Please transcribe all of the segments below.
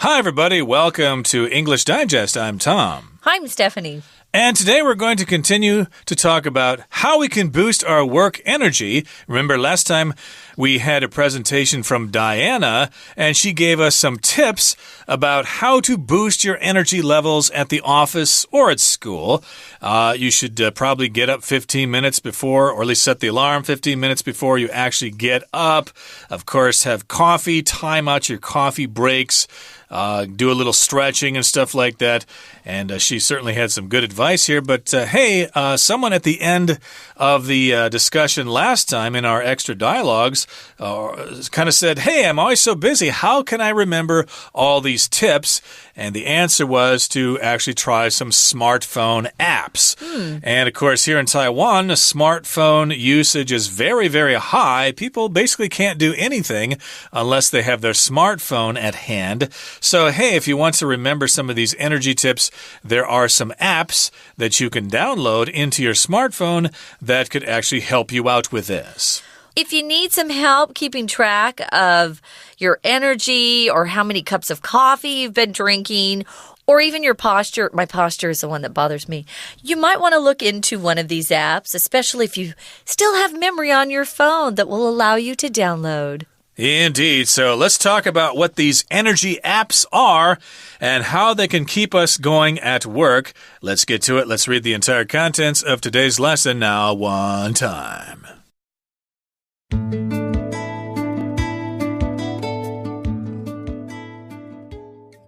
Hi, everybody. Welcome to English Digest. I'm Tom. Hi, I'm Stephanie. And today we're going to continue to talk about how we can boost our work energy. Remember, last time we had a presentation from Diana, and she gave us some tips about how to boost your energy levels at the office or at school. You should probably get up 15 minutes before, or at least set the alarm 15 minutes before you actually get up. Of course, have coffee, time out your coffee breaks. Do a little stretching and stuff like that. And she certainly had some good advice here. But hey, someone at the end of the discussion last time in our extra dialogues kind of said, hey, I'm always so busy. How can I remember all these tips? And the answer was to actually try some smartphone apps. And of course, here in Taiwan, smartphone usage is very, very high. People basically can't do anything unless they have their smartphone at hand. So, hey, if you want to remember some of these energy tips, there are some apps that you can download into your smartphone that could actually help you out with this. If you need some help keeping track of your energy or how many cups of coffee you've been drinking, or even your posture, my posture is the one that bothers me, you might want to look into one of these apps, especially if you still have memory on your phone that will allow you to download. Indeed. So let's talk about what these energy apps are and how they can keep us going at work. Let's get to it. Let's read the entire contents of today's lesson now one time.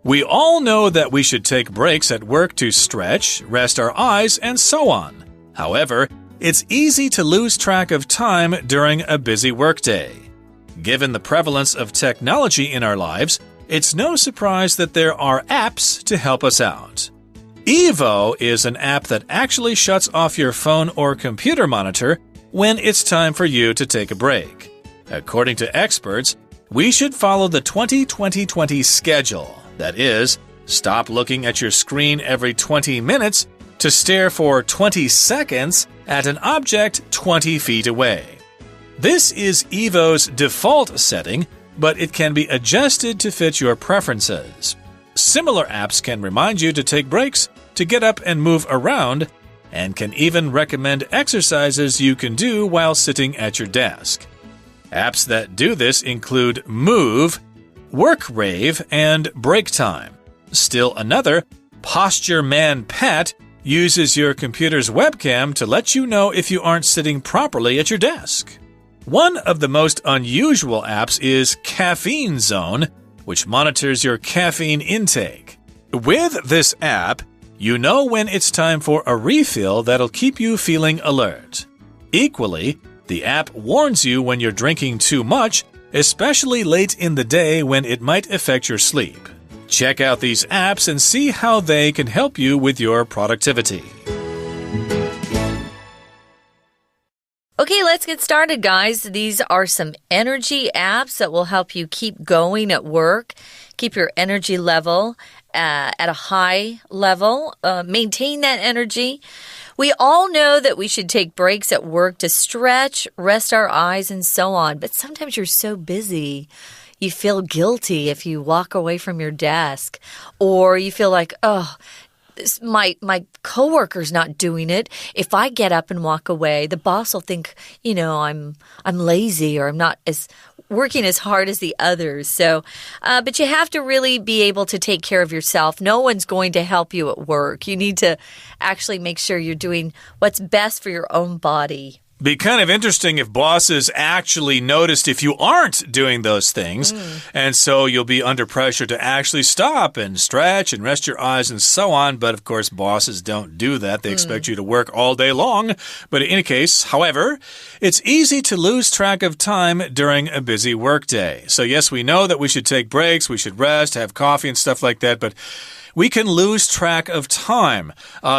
We all know that we should take breaks at work to stretch, rest our eyes, and so on. However, it's easy to lose track of time during a busy workday. Given the prevalence of technology in our lives, it's no surprise that there are apps to help us out. Evo is an app that actually shuts off your phone or computer monitor when it's time for you to take a break. According to experts, we should follow the 20-20-20 schedule. That is, stop looking at your screen every 20 minutes to stare for 20 seconds at an object 20 feet away. This is Evo's default setting, but it can be adjusted to fit your preferences. Similar apps can remind you to take breaks, to get up and move around, and can even recommend exercises you can do while sitting at your desk. Apps that do this include Move, WorkRave, and Break Time. Still another, Posture Man Pet, uses your computer's webcam to let you know if you aren't sitting properly at your desk. One of the most unusual apps is Caffeine Zone, which monitors your caffeine intake. With this app, you know when it's time for a refill that'll keep you feeling alert. Equally, the app warns you when you're drinking too much, especially late in the day when it might affect your sleep. Check out these apps and see how they can help you with your productivity. Okay, let's get started, guys. These are some energy apps that will help you keep going at work, keep your energy level at a high level, maintain that energy. We all know that we should take breaks at work to stretch, rest our eyes, and so on. But sometimes you're so busy, you feel guilty if you walk away from your desk, or you feel like, oh, my coworker's not doing it. If I get up and walk away, the boss will think, I'm lazy, or I'm not working as hard as the others. So, but you have to really be able to take care of yourself. No one's going to help you at work. You need to actually make sure you're doing what's best for your own body. Be kind of interesting if bosses actually noticed if you aren't doing those things. And so you'll be under pressure to actually stop and stretch and rest your eyes and so on. But of course, bosses don't do that. They expect you to work all day long. But in any case, however, it's easy to lose track of time during a busy workday. So yes, we know that we should take breaks, we should rest, have coffee and stuff like that. But we can lose track of time.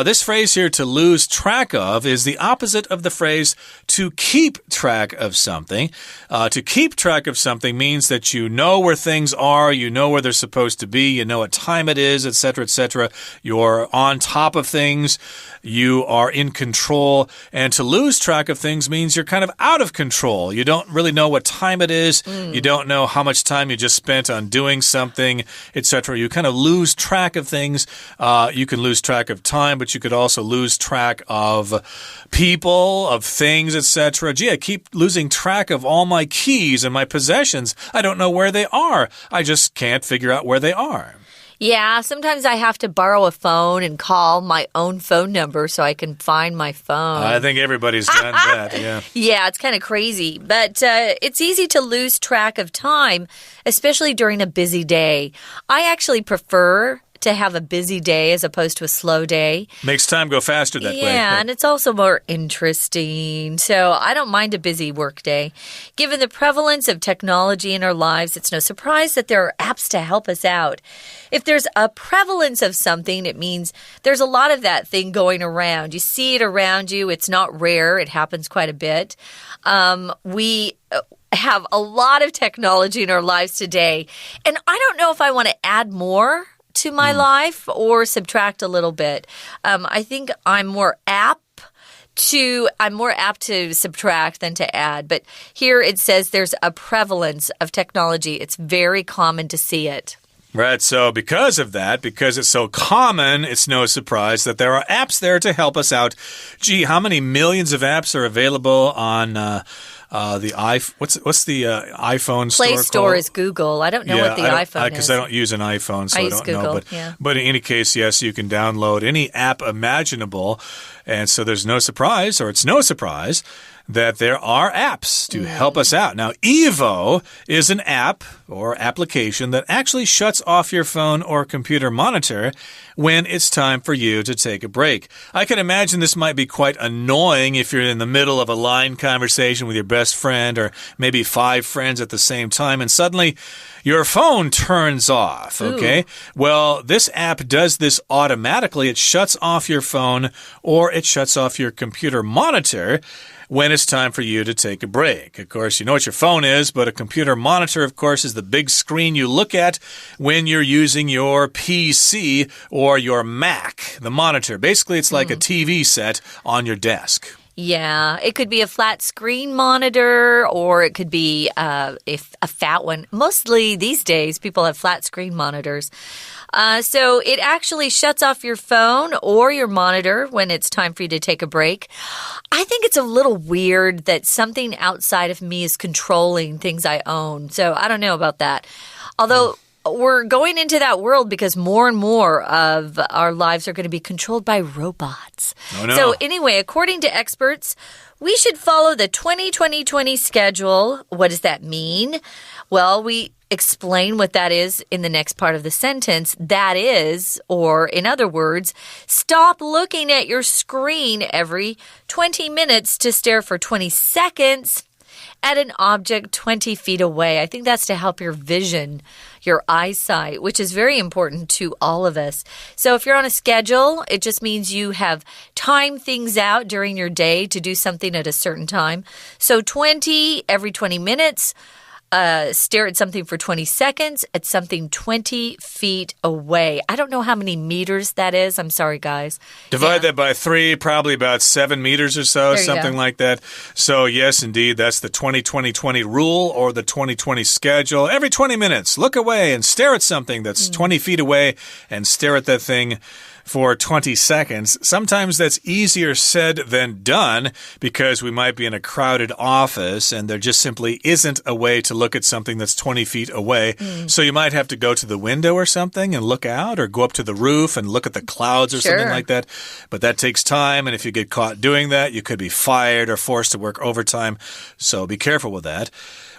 This phrase here, to lose track of, is the opposite of the phrase to keep track of something. To keep track of something means that you know where things are, you know where they're supposed to be, you know what time it is, etc., etc. You're on top of things. You are in control. And to lose track of things means you're kind of out of control. You don't really know what time it is. You don't know how much time you just spent on doing something, etc. You kind of lose track of things. You can lose track of time, but you could also lose track of people, of things, etc. Gee, I keep losing track of all my keys and my possessions. I don't know where they are. I just can't figure out where they are. Yeah, sometimes I have to borrow a phone and call my own phone number so I can find my phone. I think everybody's done that, yeah. Yeah, it's kind of crazy. But it's easy to lose track of time, especially during a busy day. I actually prefer to have a busy day as opposed to a slow day. Makes time go faster that way. Yeah, and it's also more interesting. So I don't mind a busy work day. Given the prevalence of technology in our lives, it's no surprise that there are apps to help us out. If there's a prevalence of something, it means there's a lot of that thing going around. You see it around you. It's not rare. It happens quite a bit. We have a lot of technology in our lives today. And I don't know if I want to add more to my life or subtract a little bit. I think I'm more apt to subtract than to add. But here it says there's a prevalence of technology. It's very common to see it. Right, so because of that, because it's so common, it's no surprise that there are apps there to help us out. Gee, how many millions of apps are available on the what's the iPhone store Play Store called? Is Google. I don't know what the iPhone is. Because I don't use an iPhone, so I don't Google, know. But in any case, yes, you can download any app imaginable. And so there's no surprise, or it's no surprise, that there are apps to help us out. Now, Evo is an app or application that actually shuts off your phone or computer monitor when it's time for you to take a break. I can imagine this might be quite annoying if you're in the middle of a line conversation with your best friend or maybe 5 friends at the same time, and suddenly your phone turns off, okay? Well, this app does this automatically. It shuts off your phone or it shuts off your computer monitor when it's time for you to take a break. Of course, you know what your phone is, but a computer monitor, of course, is the big screen you look at when you're using your PC or your Mac, the monitor. Basically, it's like a TV set on your desk. Yeah, it could be a flat screen monitor or it could be a fat one. Mostly these days, people have flat screen monitors. So it actually shuts off your phone or your monitor when it's time for you to take a break. I think it's a little weird that something outside of me is controlling things I own. So I don't know about that. Although we're going into that world because more and more of our lives are going to be controlled by robots. Oh, no. So anyway, according to experts, we should follow the 20-20-20 schedule. What does that mean? Well, we explain what that is in the next part of the sentence. That is, or in other words, stop looking at your screen every 20 minutes to stare for 20 seconds at an object 20 feet away. I think that's to help your vision, your eyesight, which is very important to all of us. So if you're on a schedule, it just means you have timed things out during your day to do something at a certain time. So 20 every 20 minutes. Stare at something for 20 seconds at something 20 feet away. I don't know how many meters that is. I'm sorry, guys. Divide that by 3, probably about 7 meters or so, something like that. So, yes, indeed, that's the 20-20-20 rule or the 20-20 schedule. Every 20 minutes, look away and stare at something that's 20 feet away and stare at that thing for 20 seconds. Sometimes that's easier said than done because we might be in a crowded office and there just simply isn't a way to look at something that's 20 feet away. So you might have to go to the window or something and look out, or go up to the roof and look at the clouds or something like that. But that takes time, and if you get caught doing that, you could be fired or forced to work overtime. So be careful with that.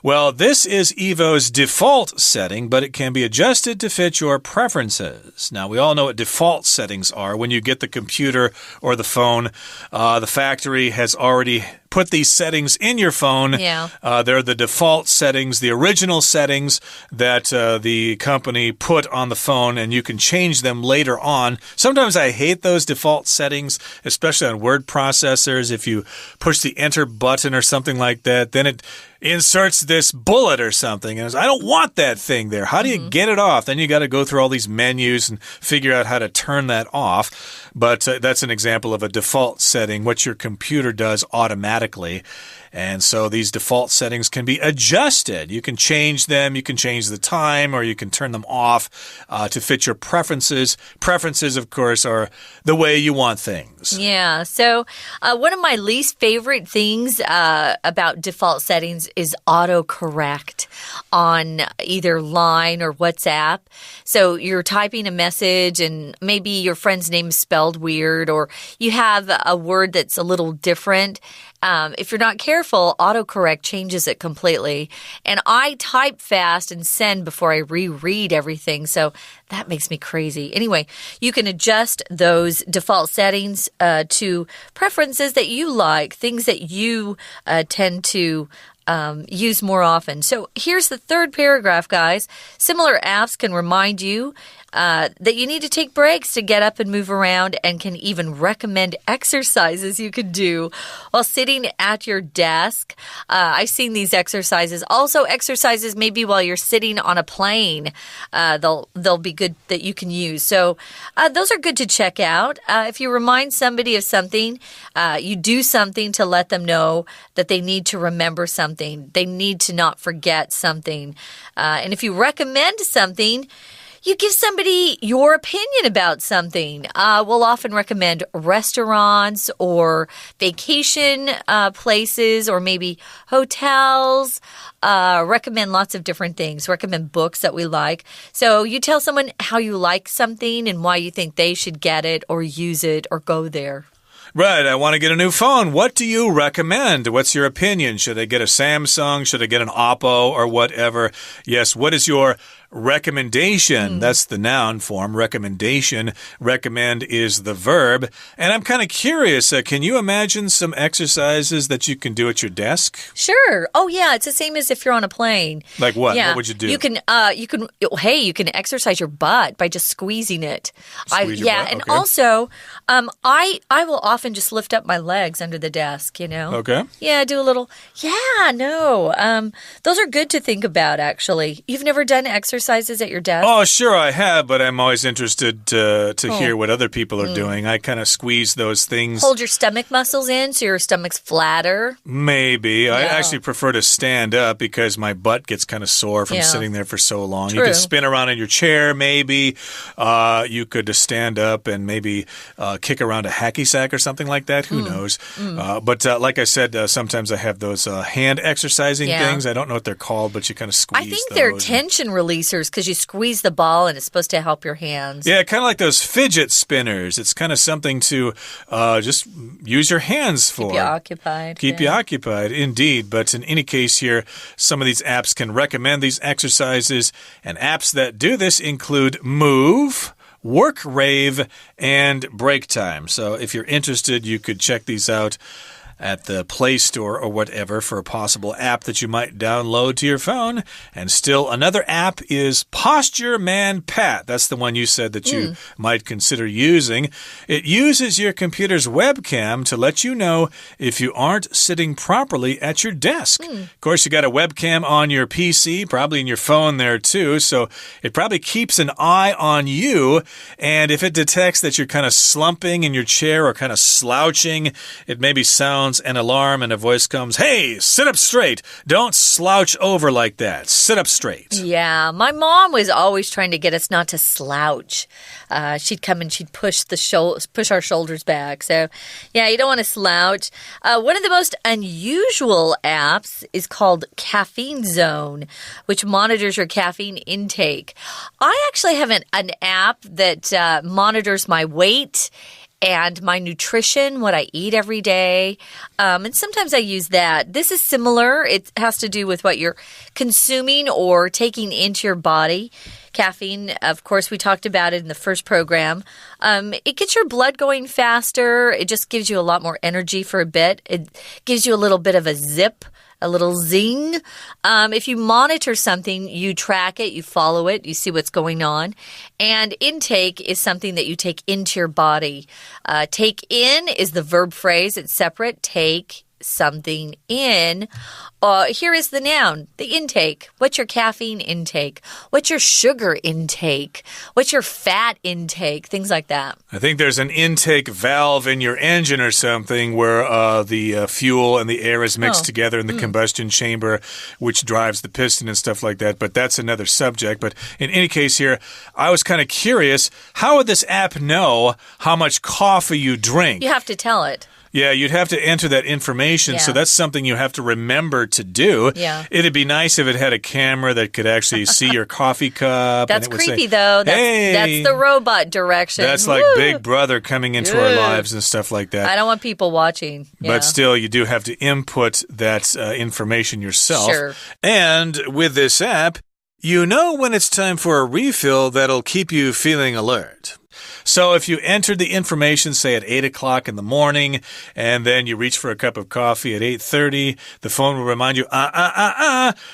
Well, this is Evo's default setting, but it can be adjusted to fit your preferences. Now, we all know what default settings are. When you get the computer or the phone, the factory has already put these settings in your phone. Yeah. They're the default settings, the original settings that the company put on the phone, and you can change them later on. Sometimes I hate those default settings, especially on word processors. If you push the enter button or something like that, then it inserts this bullet or something. And I don't want that thing there. How do you get it off? Then you got to go through all these menus and figure out how to turn that off. But that's an example of a default setting, what your computer does automatically. And so these default settings can be adjusted. You can change them, you can change the time, or you can turn them off to fit your preferences. Preferences, of course, are the way you want things. Yeah, so one of my least favorite things about default settings is autocorrect on either Line or WhatsApp. So you're typing a message and maybe your friend's name is spelled weird, or you have a word that's a little different. If you're not careful, autocorrect changes it completely. And I type fast and send before I reread everything, so that makes me crazy. Anyway, you can adjust those default settings to preferences that you like, things that you tend to use more often. So here's the third paragraph, guys. Similar apps can remind you that you need to take breaks to get up and move around, and can even recommend exercises you could do while sitting at your desk. I've seen these exercises. Also, exercises maybe while you're sitting on a plane. They'll be good that you can use. So those are good to check out. If you remind somebody of something, you do something to let them know that they need to remember something. They need to not forget something. And if you recommend something, you give somebody your opinion about something. We'll often recommend restaurants or vacation places, or maybe hotels. Recommend lots of different things. Recommend books that we like. So you tell someone how you like something and why you think they should get it or use it or go there. Right, I want to get a new phone. What do you recommend? What's your opinion? Should I get a Samsung? Should I get an Oppo or whatever? Yes, what is your recommendation? That's the noun form, recommendation. Recommend is the verb. And I'm kind of curious, can you imagine some exercises that you can do at your desk? Sure. Oh, yeah, it's the same as if you're on a plane. Like what? Yeah. What would you do? You can exercise your butt by just squeezing it. Squeeze your butt? And okay. also, I will often just lift up my legs under the desk, you know? Okay. Yeah, do a little, those are good to think about, actually. You've never done exercises at your desk? Oh, sure I have, but I'm always interested to hear what other people are doing. I kind of squeeze those things. Hold your stomach muscles in so your stomach's flatter? Maybe. Yeah. I actually prefer to stand up because my butt gets kind of sore from sitting there for so long. True. You could spin around in your chair, maybe. You could stand up and maybe kick around a hacky sack or something like that. Who knows? But like I said, sometimes I have those hand exercising things. I don't know what they're called, but you kind of squeeze I think those. they're tension releasers, because you squeeze the ball and it's supposed to help your hands. Yeah, kind of like those fidget spinners. It's kind of something to just use your hands for. Keep you occupied. Keep you occupied, indeed. But in any case here, some of these apps can recommend these exercises. And apps that do this include Move, Work Rave, and Break Time. So if you're interested, you could check these out at the Play Store or whatever for a possible app that you might download to your phone. And still another app is Posture Man Pat. That's the one you said that you might consider using. It uses your computer's webcam to let you know if you aren't sitting properly at your desk. Of course, you got a webcam on your PC, probably in your phone there too, so it probably keeps an eye on you. And if it detects that you're kind of slumping in your chair or kind of slouching, it maybe sounds an alarm and a voice comes, "Hey, sit up straight. Don't slouch over like that. Sit up straight." Yeah, my mom was always trying to get us not to slouch. She'd come and she'd push our shoulders back. So, yeah, you don't want to slouch. One of the most unusual apps is called Caffeine Zone, which monitors your caffeine intake. I actually have an app that monitors my weight and my nutrition, what I eat every day. And sometimes I use that. This is similar. It has to do with what you're consuming or taking into your body. Caffeine, of course, we talked about it in the first program. It gets your blood going faster. It just gives you a lot more energy for a bit. It gives you a little bit of a zip, a little zing. If you monitor something, you track it, you follow it, you see what's going on. And intake is something that you take into your body. Take in is the verb phrase. It's separate. Take something in. Here is the noun, the intake. What's your caffeine intake? What's your sugar intake? What's your fat intake? Things like that. I think there's an intake valve in your engine or something where the fuel and the air is mixed together in the combustion chamber, which drives the piston and stuff like that. But that's another subject. But in any case here, I was kind of curious, how would this app know how much coffee you drink? You have to tell it. Yeah, you'd have to enter that information, so that's something you have to remember to do. Yeah. It'd be nice if it had a camera that could actually see your coffee cup. That's and it would creepy, say, though. Hey, that's the robot direction. That's like Big Brother coming into our lives and stuff like that. I don't want people watching. Yeah. But still, you do have to input that information yourself. Sure. And with this app, you know when it's time for a refill that'll keep you feeling alert. So if you entered the information, say at 8 o'clock in the morning, and then you reach for a cup of coffee at 8:30, the phone will remind you,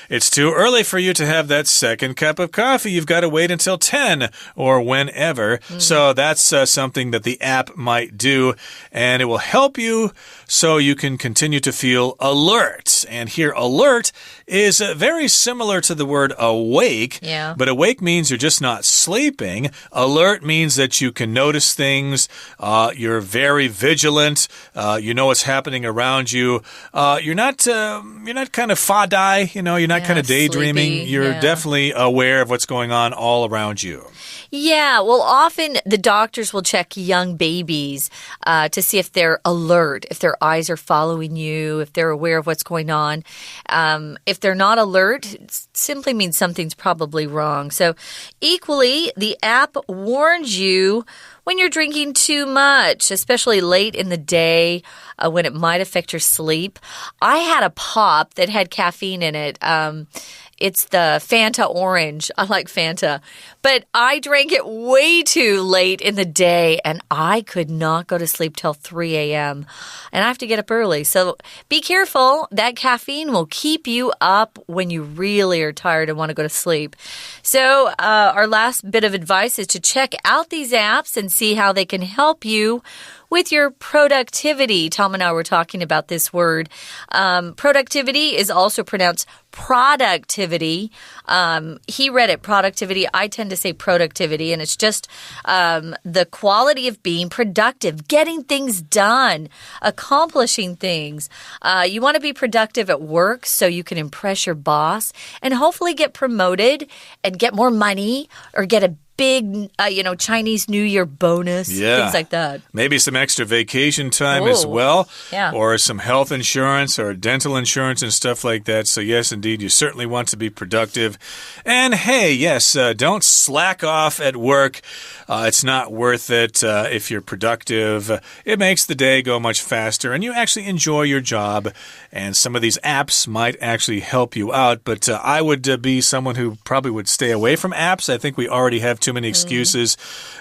it's too early for you to have that second cup of coffee. You've got to wait until 10 or whenever. So that's something that the app might do, and it will help you so you can continue to feel alert. And here, alert is very similar to the word awake, but awake means you're just not sleeping. Alert means that you can notice things, you're very vigilant, you know what's happening around you. You're not kind of fadai, you're not kind of daydreaming. Sleepy. You're definitely aware of what's going on all around you. Yeah, well, often the doctors will check young babies to see if they're alert, if their eyes are following you, if they're aware of what's going on. If they're not alert, it simply means something's probably wrong. So equally, the app warns you when you're drinking too much, especially late in the day when it might affect your sleep. I had a pop that had caffeine in it. It's the Fanta Orange. I like Fanta. But I drank it way too late in the day, and I could not go to sleep till 3 a.m. And I have to get up early. So be careful. That caffeine will keep you up when you really are tired and want to go to sleep. So our last bit of advice is to check out these apps and see how they can help you with your productivity. Tom and I were talking about this word. Productivity is also pronounced productivity. He read it productivity. I tend to say productivity, and it's just the quality of being productive, getting things done, accomplishing things. You want to be productive at work so you can impress your boss and hopefully get promoted and get more money or get a big, Chinese New Year bonus, things like that. Maybe some extra vacation time as well, yeah. Or some health insurance or dental insurance and stuff like that. So yes, indeed, you certainly want to be productive. And hey, yes, don't slack off at work. It's not worth it if you're productive. It makes the day go much faster, and you actually enjoy your job. And some of these apps might actually help you out, but I would be someone who probably would stay away from apps. I think we already have too many excuses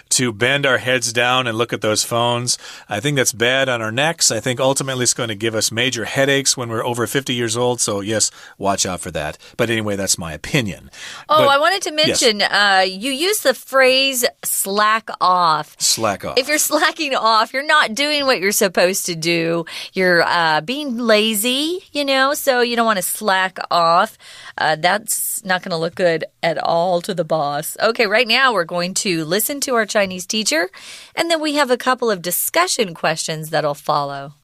to bend our heads down and look at those phones. I think that's bad on our necks. I think ultimately it's going to give us major headaches when we're over 50 years old. So yes, watch out for that. But anyway, that's my opinion. I wanted to mention, you use the phrase slack off. Slack off. If you're slacking off, you're not doing what you're supposed to do. You're being lazy, so you don't want to slack off. That's not going to look good at all to the boss. Okay, right now we're going to listen to our Chinese teacher, and then we have a couple of discussion questions that'll follow.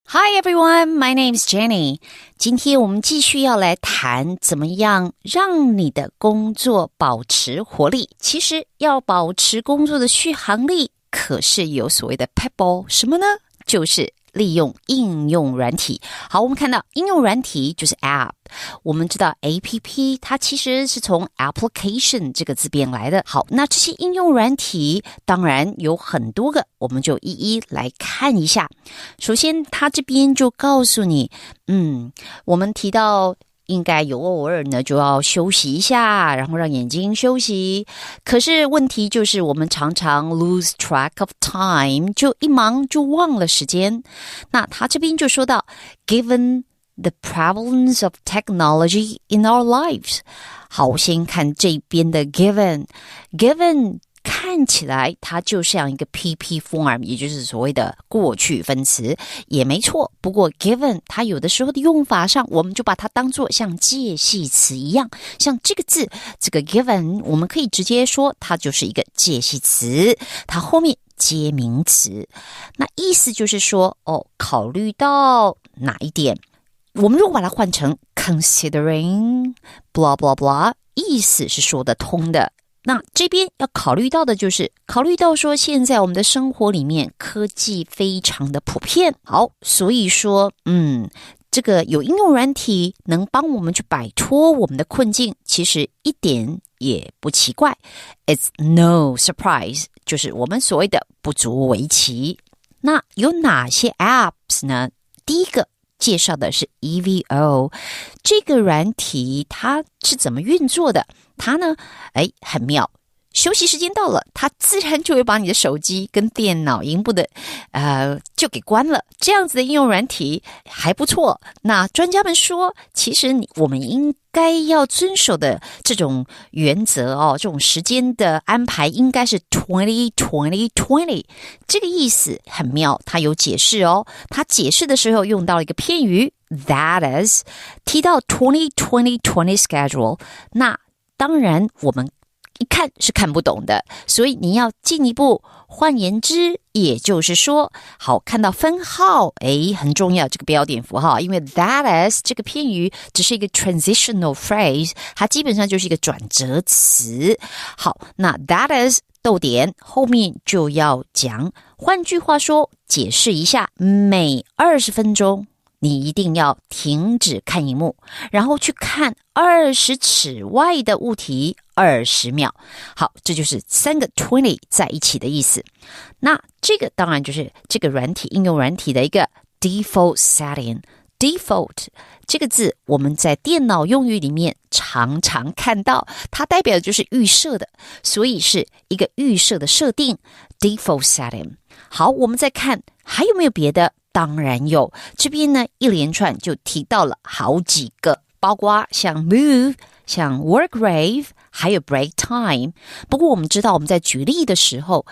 Hi everyone, my name is Jenny. 今天我们继续要来谈怎么样让你的工作保持活力。其实要保持工作的续航力，可是有所谓的 pebble， 什么呢？就是利用应用软体。好，我们看到应用软体就是 App， 我们知道 APP 它其实是从 Application 这个字变来的。好，那这些应用软体当然有很多个，我们就一一来看一下。首先它这边就告诉你我们提到应该有偶尔呢就要休息一下，然后让眼睛休息。可是问题就是我们常常 lose track of time， 就一忙就忘了时间。那他这边就说到 Given the prevalence of technology in our lives， 好，先看这边的 given 看起来它就像一个 PP form， 也就是所谓的过去分词，也没错。不过 given 它有的时候的用法上，我们就把它当作像介系词一样，像这个字，这个 given 我们可以直接说它就是一个介系词，它后面接名词。那意思就是说考虑到哪一点，我们如果把它换成 considering blah blah blah， 意思是说得通的。那这边要考虑到的就是考虑到说现在我们的生活里面科技非常的普遍，好，所以说这个有应用软体能帮我们去摆脱我们的困境，其实一点也不奇怪。 It's no surprise， 就是我们所谓的不足为奇。那有哪些 apps 呢？第一个介绍的是 EVO， 这个软体它是怎么运作的？它呢很妙，休息时间到了，它自然就会把你的手机跟电脑荧幕的就给关了。这样子的应用软体还不错。那专家们说，其实我们应该要遵守的这种原则这种时间的安排应该是 20-20-20， 这个意思很妙，它有解释它解释的时候用到了一个片语 that is， 提到 20-20-20 schedule， 那当然我们一看是看不懂的，所以你要进一步，换言之，也就是说，好，看到分号，很重要，这个标点符号，因为 that is 这个片语只是一个 transitional phrase， 它基本上就是一个转折词。好，那 that is 逗点后面就要讲，换句话说，解释一下，每20分钟你一定要停止看荧幕，然后去看20尺外的物体20秒。好，这就是3个20在一起的意思。那这个当然就是这个软体应用软体的一个 default setting。default 这个字我们在电脑用语里面常常看到，它代表的就是预设的，所以是一个预设的设定 default setting。 好，我们再看还有没有别的？当然有，这边呢一连串就提到了好几个，包括像 move， 像 work rate， 还有 break time。不过我们知道我们在举例的时候，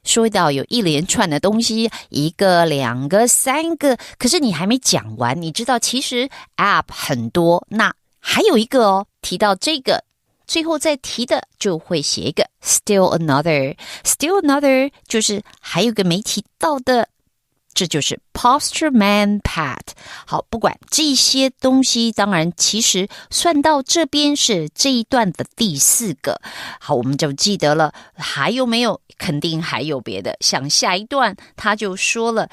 说到有一连串的东西，1个、2个、3个，可是你还没讲完，你知道其实 app 很多，那还有一个提到这个最后再提的就会写一个 still another 就是还有个没提到的，这就是 posture man pad。 好，不管这些东西，当然其实算到这边是这一段的第4个。好，我们就记得了，还有没有？肯定还有别的。像下一段他就说了，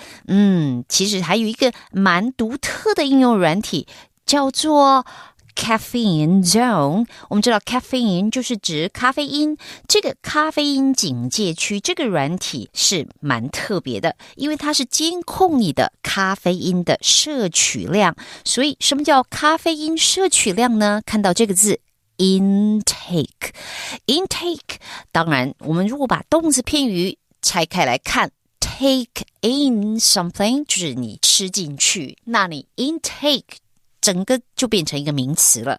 其实还有一个蛮独特的应用软体叫做Caffeine Zone。 我们知道 caffeine 就是指咖啡因，这个咖啡因警戒区，这个软体是蛮特别的，因为它是监控你的咖啡因的摄取量。所以什么叫咖啡因摄取量呢？看到这个字 intake， 当然我们如果把动词片语拆开来看， take in something 就是你吃进去，那你 intake整个就变成一个名词了。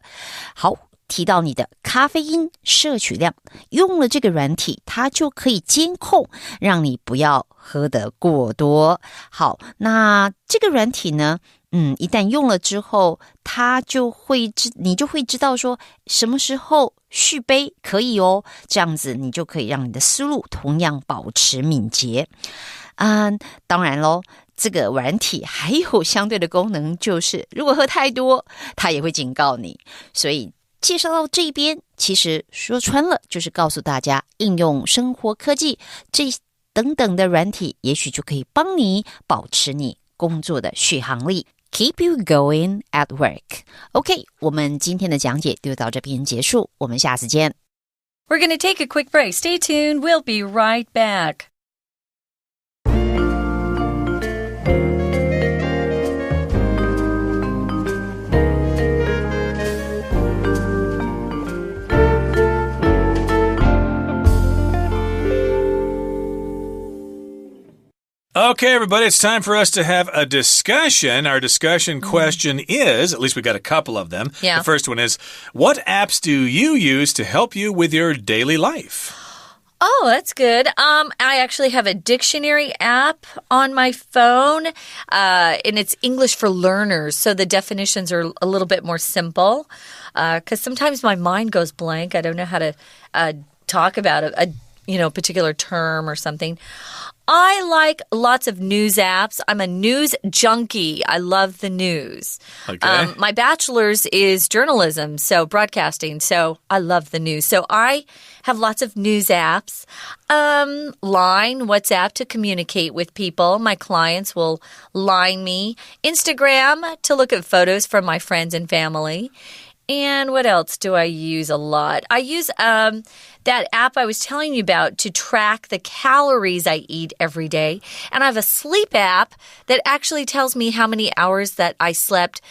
好，提到你的咖啡因摄取量，用了这个软体，它就可以监控，让你不要喝得过多。好，那这个软体呢，一旦用了之后，你就会知道说什么时候续杯可以这样子你就可以让你的思路同样保持敏捷。当然咯，这个软体还有相对的功能，就是如果喝太多，它也会警告你。所以介绍到这边，其实说穿了就是告诉大家，应用生活科技这等等的软体，也许就可以帮你保持你工作的续航力。Keep you going at work. OK, 我们今天的讲解就到这边结束，我们下次见。We're going to take a quick break. Stay tuned. We'll be right back. Okay, everybody, it's time for us to have a discussion. Our discussion question is, at least we got a couple of them. Yeah. The first one is, what apps do you use to help you with your daily life? Oh, that's good. I actually have a dictionary app on my phone, and it's English for learners, so the definitions are a little bit more simple, because sometimes my mind goes blank. I don't know how to talk about a particular term or something. I like lots of news apps. I'm a news junkie. I love the news. Okay. My bachelor's is journalism, so broadcasting, so I love the news. So I have lots of news apps. Line, WhatsApp to communicate with people. My clients will line me. Instagram to look at photos from my friends and family. And what else do I use a lot? I use that app I was telling you about to track the calories I eat every day. And I have a sleep app that actually tells me how many hours that I slept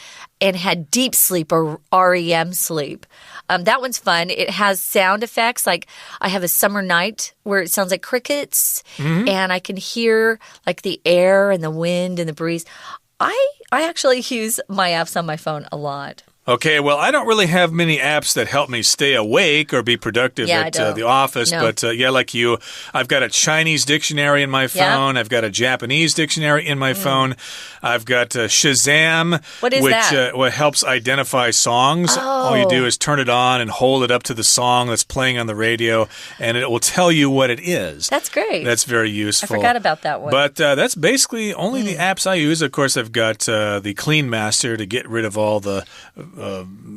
and had deep sleep or REM sleep. That one's fun. It has sound effects. Like I have a summer night where it sounds like crickets, and I can hear like the air and the wind and the breeze. I actually use my apps on my phone a lot. Okay, well, I don't really have many apps that help me stay awake or be productive at the office. No. But like you, I've got a Chinese dictionary in my phone. I've got a Japanese dictionary in my phone. I've got Shazam, what is which that? What helps identify songs. Oh. All you do is turn it on and hold it up to the song that's playing on the radio, and it will tell you what it is. That's great. That's very useful. I forgot about that one. But that's basically only the apps I use. Of course, I've got the Clean Master to get rid of all the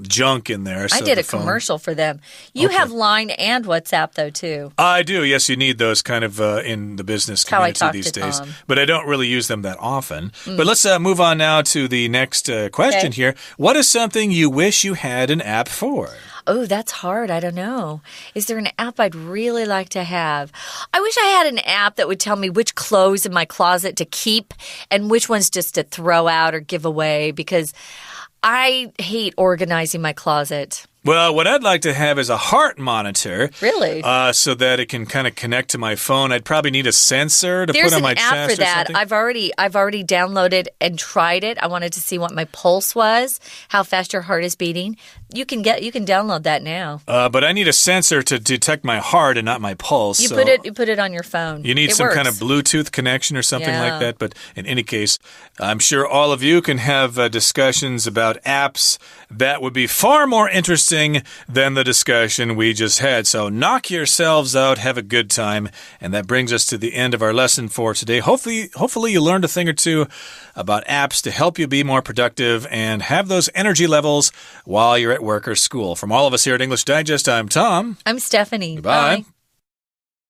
junk in there. I did a commercial for them. You have Line and WhatsApp, though, too. I do. Yes, you need those kind of in the business community these days. Tom. But I don't really use them that often. But let's move on now to the next question here. What is something you wish you had an app for? Oh, that's hard. I don't know. Is there an app I'd really like to have? I wish I had an app that would tell me which clothes in my closet to keep and which ones just to throw out or give away, because I hate organizing my closet. Well, what I'd like to have is a heart monitor. Really? So that it can kind of connect to my phone. I'd probably need a sensor to put on my chest or something. There's an app for that. I've already downloaded and tried it. I wanted to see what my pulse was, how fast your heart is beating. You can download that now. But I need a sensor to detect my heart and not my pulse. You put it on your phone. You need some kind of Bluetooth connection or something like that. But in any case, I'm sure all of you can have discussions about apps that would be far more interesting than the discussion we just had. So knock yourselves out, have a good time. And that brings us to the end of our lesson for today. Hopefully you learned a thing or two about apps to help you be more productive and have those energy levels while you're at work or school. From all of us here at English Digest, I'm Tom. I'm Stephanie. Goodbye. Bye.